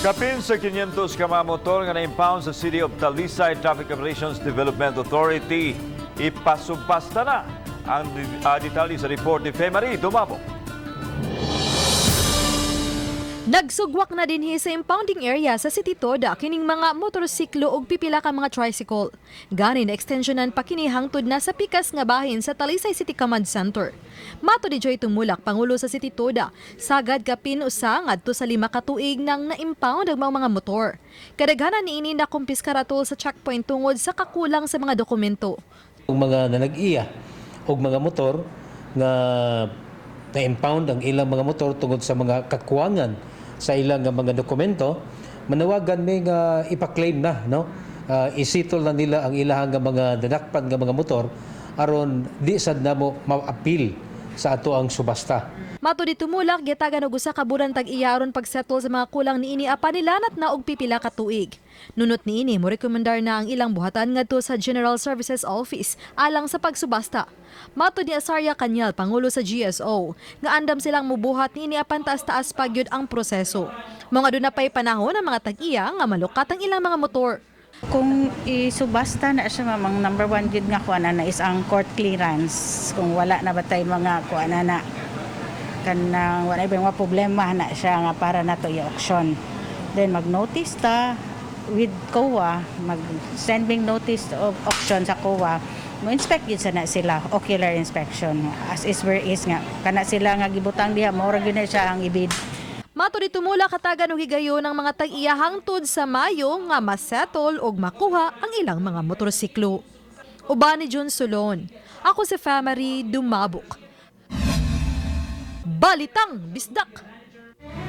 Kapin sa 500 ka mga motor nga na-impound sa City of Talisay Traffic Operations Development Authority. Ipasubasta na ang detalye sa report ni Femari Dumabo. Nagsugwak na dinhi sa impounding area sa City Toda kining mga motorsiklo ug pipila ka mga tricycle. Gani na extensionan pa kini hangtod na sa pikas nga bahin sa Talisay City Command Center. Mato di Joy Tumulak, Pangulo sa City Toda, sagad kapin usa ngadto sa 5 ka tuig nang na-impound ang mga motor. Kadaghanan niini na kumpiskaratol sa checkpoint tungod sa kakulang sa mga dokumento. Ang mga nanag-iya og mga motor nga na-impound ang ilang mga motor tungod sa mga kakuwangan sa ilang mga dokumento, manawagan may nga ipa-claim na, no? Isitol na nila ang ilang mga dadakpan nga mga motor aron di sad namo ma-appeal sa ato ang subasta. Mato di Tumulak, gitagan og usa ka bulan tag-iya aron pagsettle sa mga kulang niini apanilanat na og pipila ka tuig. Nunot niini mo rekomendar na ang ilang buhatan ngadto sa General Services Office alang sa pagsubasta. Mato ni Asaria Kanyal, Pangulo sa GSO, nga andam silang mubuhat niini apan taas-taas pagyud ang proseso. Mga duna pay panahon ang mga tag-iya nga malukat ang ilang mga motor. Kung isubasta na siya, mamang number one yun nga kuha na is ang court clearance. Kung wala na batay mga kuha na kanang wala ibang mga problema na siya nga para nato i-auction. Then mag-notice ta with COA, mag-sending notice of auction sa COA, mo-inspect yun sana sila, ocular inspection. As is where is nga, kana sila nga gibutang diha, maurag yun na siya ang ibid. Mato di Tumulak, katagan og higayon ng mga tag-iya hangtod sa Mayo nga masettle og makuha ang ilang mga motorsiklo. Uban ni John Solon, ako si Femari Dumabok. Balitang Bisdak.